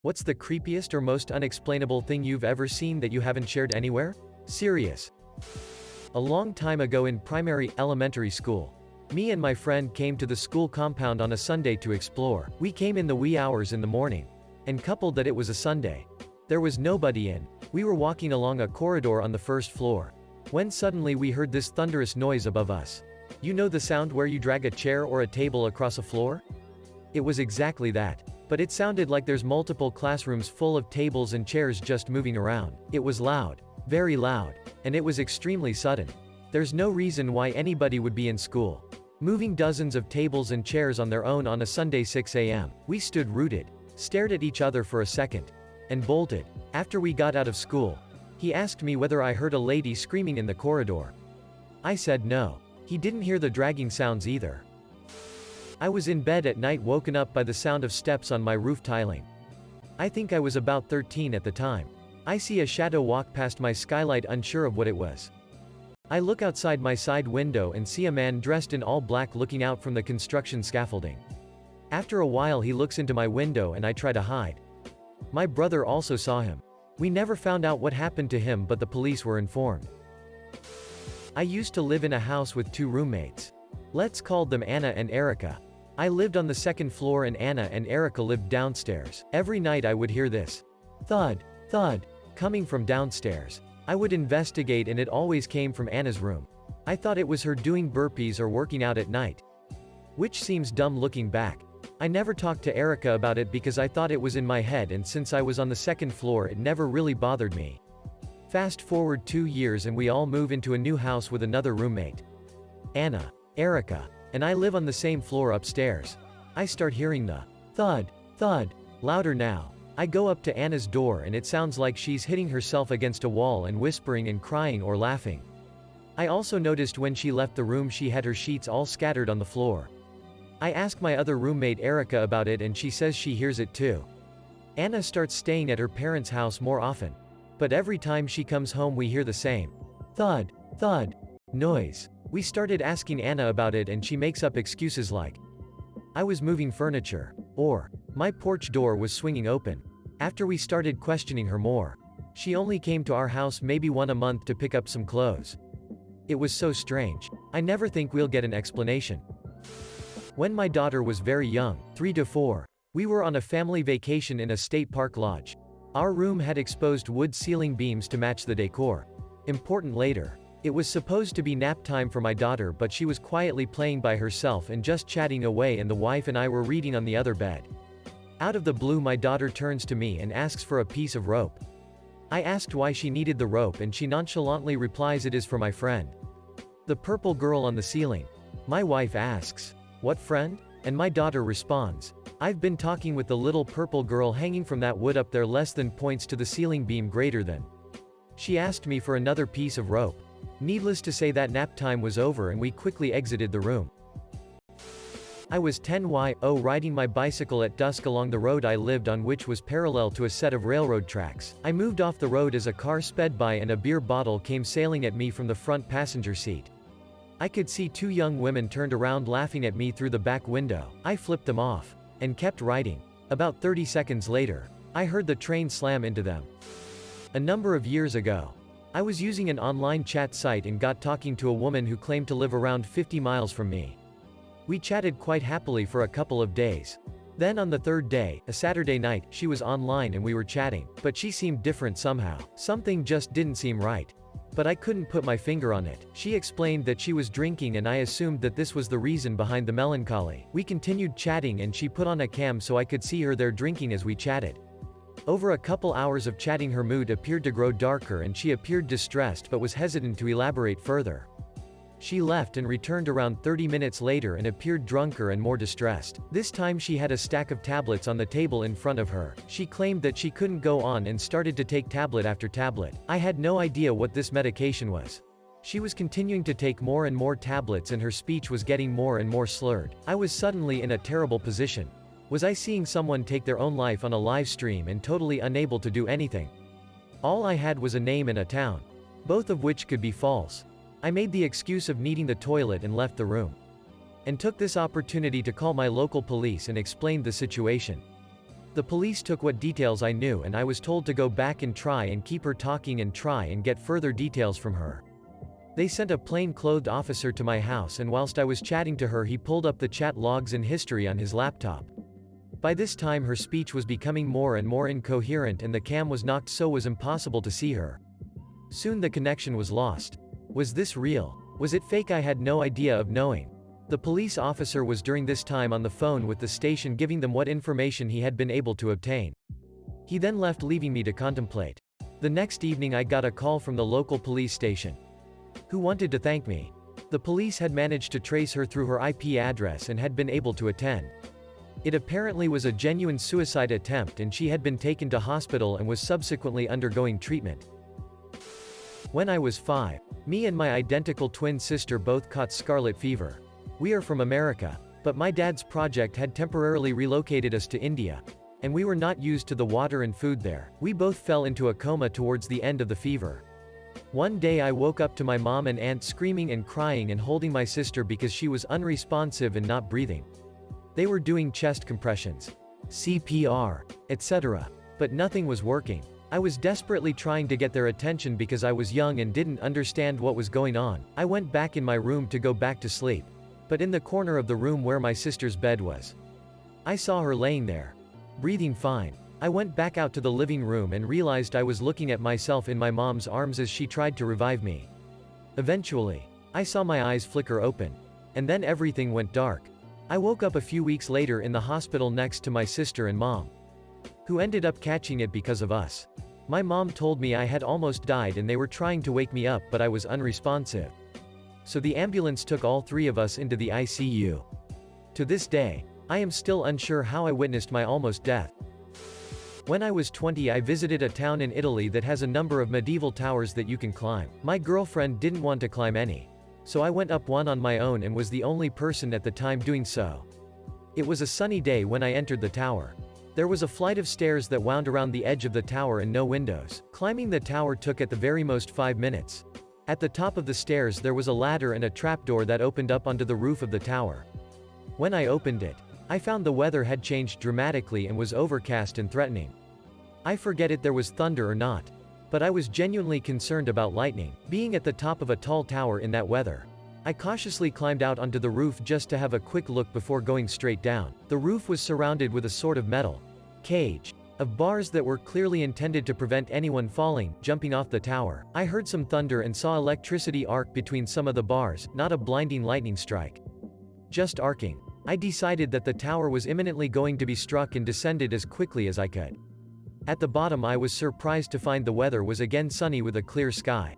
What's the creepiest or most unexplainable thing you've ever seen that you haven't shared anywhere? Serious. A long time ago in elementary school, me and my friend came to the school compound on a Sunday to explore. We came in the wee hours in the morning. And coupled that it was a Sunday. There was nobody in. We were walking along a corridor on the first floor. When suddenly we heard this thunderous noise above us. You know the sound where you drag a chair or a table across a floor? It was exactly that. But it sounded like there's multiple classrooms full of tables and chairs just moving around. It was loud. Very loud. And it was extremely sudden. There's no reason why anybody would be in school, moving dozens of tables and chairs on their own on a Sunday 6 a.m. We stood rooted, stared at each other for a second, and bolted. After we got out of school, he asked me whether I heard a lady screaming in the corridor. I said no. He didn't hear the dragging sounds either. I was in bed at night, woken up by the sound of steps on my roof tiling. I think I was about 13 at the time. I see a shadow walk past my skylight, unsure of what it was. I look outside my side window and see a man dressed in all black looking out from the construction scaffolding. After a while he looks into my window and I try to hide. My brother also saw him. We never found out what happened to him, but the police were informed. I used to live in a house with two roommates. Let's call them Anna and Erica. I lived on the second floor and Anna and Erica lived downstairs. Every night I would hear this thud, thud, coming from downstairs. I would investigate and it always came from Anna's room. I thought it was her doing burpees or working out at night. Which seems dumb looking back. I never talked to Erica about it because I thought it was in my head, and since I was on the second floor it never really bothered me. Fast forward 2 years and we all move into a new house with another roommate. Anna, Erica, and I live on the same floor upstairs. I start hearing the thud, thud, louder now. I go up to Anna's door and it sounds like she's hitting herself against a wall and whispering and crying or laughing. I also noticed when she left the room she had her sheets all scattered on the floor. I ask my other roommate Erica about it and she says she hears it too. Anna starts staying at her parents' house more often. But every time she comes home we hear the same thud, thud, noise. We started asking Anna about it and she makes up excuses like, I was moving furniture, or, my porch door was swinging open. After we started questioning her more, she only came to our house maybe once a month to pick up some clothes. It was so strange. I never think we'll get an explanation. When my daughter was very young, 3 to 4, we were on a family vacation in a state park lodge. Our room had exposed wood ceiling beams to match the decor. Important later. It was supposed to be nap time for my daughter, but she was quietly playing by herself and just chatting away, and the wife and I were reading on the other bed. Out of the blue my daughter turns to me and asks for a piece of rope. I asked why she needed the rope and she nonchalantly replies, it is for my friend. The purple girl on the ceiling. My wife asks, what friend? And my daughter responds, I've been talking with the little purple girl hanging from that wood up there, less than, points to the ceiling beam greater than. She asked me for another piece of rope. Needless to say that nap time was over and we quickly exited the room. I was 10 riding my bicycle at dusk along the road I lived on, which was parallel to a set of railroad tracks. I moved off the road as a car sped by and a beer bottle came sailing at me from the front passenger seat. I could see 2 young women turned around laughing at me through the back window. I flipped them off and kept riding. About 30 seconds later, I heard the train slam into them. A number of years ago, I was using an online chat site and got talking to a woman who claimed to live around 50 miles from me. We chatted quite happily for a couple of days. Then on the third day, a Saturday night, she was online and we were chatting, but she seemed different somehow. Something just didn't seem right. But I couldn't put my finger on it. She explained that she was drinking and I assumed that this was the reason behind the melancholy. We continued chatting and she put on a cam so I could see her there drinking as we chatted. Over a couple hours of chatting her mood appeared to grow darker and she appeared distressed but was hesitant to elaborate further. She left and returned around 30 minutes later and appeared drunker and more distressed. This time she had a stack of tablets on the table in front of her. She claimed that she couldn't go on and started to take tablet after tablet. I had no idea what this medication was. She was continuing to take more and more tablets and her speech was getting more and more slurred. I was suddenly in a terrible position. Was I seeing someone take their own life on a live stream and totally unable to do anything? All I had was a name and a town, both of which could be false. I made the excuse of needing the toilet and left the room. And took this opportunity to call my local police and explained the situation. The police took what details I knew and I was told to go back and try and keep her talking and try and get further details from her. They sent a plain-clothed officer to my house and whilst I was chatting to her he pulled up the chat logs and history on his laptop. By this time her speech was becoming more and more incoherent and the cam was knocked so it was impossible to see her. Soon the connection was lost. Was this real? Was it fake? I had no idea of knowing. The police officer was during this time on the phone with the station giving them what information he had been able to obtain. He then left leaving me to contemplate. The next evening I got a call from the local police station, who wanted to thank me. The police had managed to trace her through her IP address and had been able to attend. It apparently was a genuine suicide attempt and she had been taken to hospital and was subsequently undergoing treatment. When I was 5, me and my identical twin sister both caught scarlet fever. We are from America, but my dad's project had temporarily relocated us to India, and we were not used to the water and food there. We both fell into a coma towards the end of the fever. One day I woke up to my mom and aunt screaming and crying and holding my sister because she was unresponsive and not breathing. They were doing chest compressions, CPR, etc. But nothing was working. I was desperately trying to get their attention because I was young and didn't understand what was going on. I went back in my room to go back to sleep. But in the corner of the room where my sister's bed was, I saw her laying there, breathing fine. I went back out to the living room and realized I was looking at myself in my mom's arms as she tried to revive me. Eventually, I saw my eyes flicker open. And then everything went dark. I woke up a few weeks later in the hospital next to my sister and mom, who ended up catching it because of us. My mom told me I had almost died and they were trying to wake me up but I was unresponsive. So the ambulance took all 3 of us into the ICU. To this day, I am still unsure how I witnessed my almost death. When I was 20 I visited a town in Italy that has a number of medieval towers that you can climb. My girlfriend didn't want to climb any. So I went up one on my own and was the only person at the time doing so. It was a sunny day when I entered the tower. There was a flight of stairs that wound around the edge of the tower and no windows. Climbing the tower took at the very most 5 minutes. At the top of the stairs there was a ladder and a trapdoor that opened up onto the roof of the tower. When I opened it, I found the weather had changed dramatically and was overcast and threatening. I forget if there was thunder or not. But I was genuinely concerned about lightning. Being at the top of a tall tower in that weather, I cautiously climbed out onto the roof just to have a quick look before going straight down. The roof was surrounded with a sort of metal cage of bars that were clearly intended to prevent anyone falling, jumping off the tower. I heard some thunder and saw electricity arc between some of the bars, not a blinding lightning strike, just arcing. I decided that the tower was imminently going to be struck and descended as quickly as I could. At the bottom I was surprised to find the weather was again sunny with a clear sky.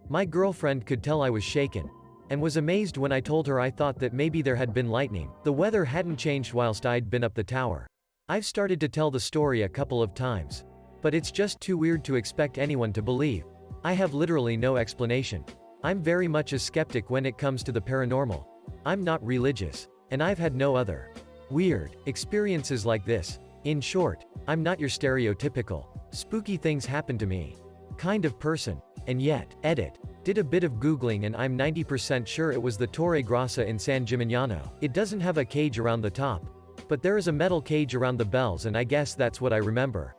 My girlfriend could tell I was shaken, and was amazed when I told her I thought that maybe there had been lightning. The weather hadn't changed whilst I'd been up the tower. I've started to tell the story a couple of times, but it's just too weird to expect anyone to believe. I have literally no explanation. I'm very much a skeptic when it comes to the paranormal. I'm not religious, and I've had no other weird experiences like this. In short, I'm not your stereotypical spooky things happen to me kind of person. And yet, edit. Did a bit of googling and I'm 90% sure it was the Torre Grossa in San Gimignano. It doesn't have a cage around the top, but there is a metal cage around the bells and I guess that's what I remember.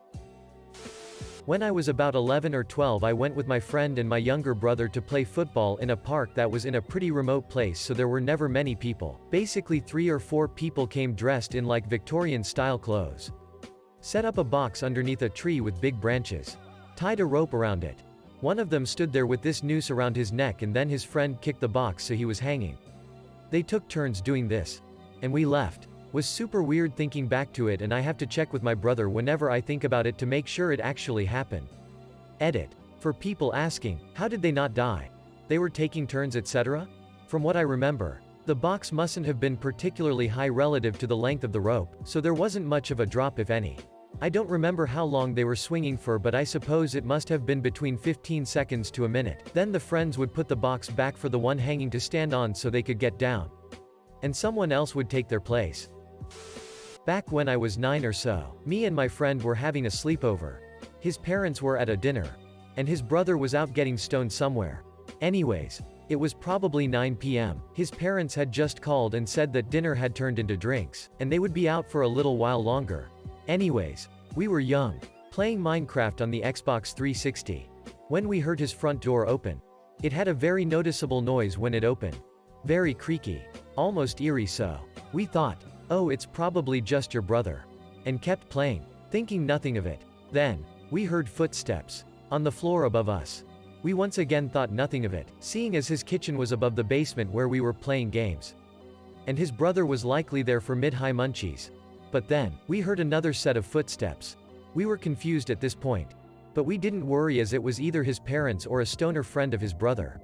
When I was about 11 or 12 I went with my friend and my younger brother to play football in a park that was in a pretty remote place so there were never many people. Basically 3 or 4 people came dressed in like Victorian style clothes. Set up a box underneath a tree with big branches. Tied a rope around it. One of them stood there with this noose around his neck and then his friend kicked the box so he was hanging. They took turns doing this. And we left. Was super weird thinking back to it and I have to check with my brother whenever I think about it to make sure it actually happened. Edit. For people asking, how did they not die? They were taking turns etc.? From what I remember, the box mustn't have been particularly high relative to the length of the rope, so there wasn't much of a drop if any. I don't remember how long they were swinging for but I suppose it must have been between 15 seconds to a minute. Then the friends would put the box back for the one hanging to stand on so they could get down. And someone else would take their place. Back when I was 9 or so, me and my friend were having a sleepover. His parents were at a dinner. And his brother was out getting stoned somewhere. Anyways, it was probably 9 p.m. His parents had just called and said that dinner had turned into drinks, and they would be out for a little while longer. Anyways, we were young, playing Minecraft on the Xbox 360. When we heard his front door open. It had a very noticeable noise when it opened. Very creaky. Almost eerie so. We thought, oh, it's probably just your brother. And kept playing, thinking nothing of it. Then, we heard footsteps. On the floor above us. We once again thought nothing of it, seeing as his kitchen was above the basement where we were playing games. And his brother was likely there for mid-high munchies. But then, we heard another set of footsteps. We were confused at this point. But we didn't worry as it was either his parents or a stoner friend of his brother.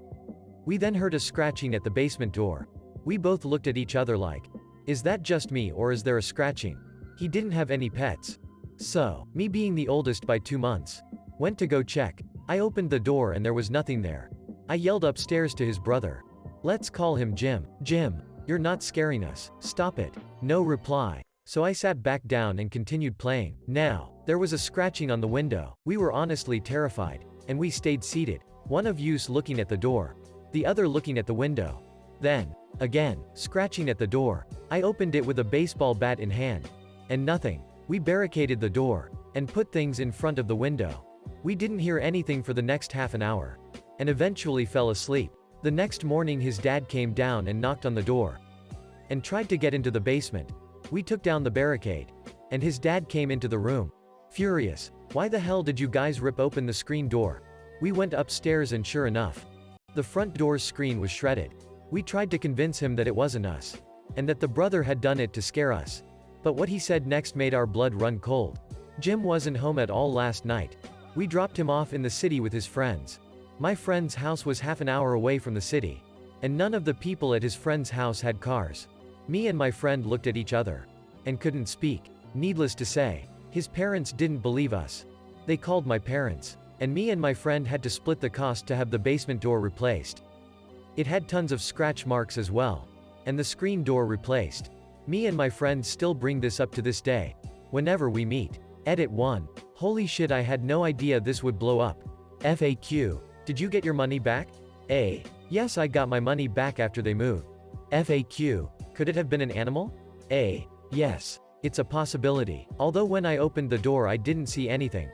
We then heard a scratching at the basement door. We both looked at each other like, is that just me or is there a scratching? He didn't have any pets. So, me being the oldest by 2 months, went to go check. I opened the door and there was nothing there. I yelled upstairs to his brother. Let's call him Jim. Jim, you're not scaring us. Stop it. No reply. So I sat back down and continued playing. Now, there was a scratching on the window. We were honestly terrified. And we stayed seated. One of us looking at the door. The other looking at the window. Then, again, scratching at the door. I opened it with a baseball bat in hand. And nothing. We barricaded the door. And put things in front of the window. We didn't hear anything for the next half an hour. And eventually fell asleep. The next morning his dad came down and knocked on the door. And tried to get into the basement. We took down the barricade. And his dad came into the room. Furious. Why the hell did you guys rip open the screen door? We went upstairs and sure enough. The front door's screen was shredded. We tried to convince him that it wasn't us. And that the brother had done it to scare us. But what he said next made our blood run cold. Jim wasn't home at all last night. We dropped him off in the city with his friends. My friend's house was half an hour away from the city. And none of the people at his friend's house had cars. Me and my friend looked at each other. And couldn't speak. Needless to say, his parents didn't believe us. They called my parents. And me and my friend had to split the cost to have the basement door replaced. It had tons of scratch marks as well. And the screen door replaced. Me and my friend still bring this up to this day. Whenever we meet. Edit 1. Holy shit, I had no idea this would blow up. FAQ. Did you get your money back? A. Yes, I got my money back after they moved. FAQ. Could it have been an animal? A. Yes. It's a possibility. Although when I opened the door I didn't see anything.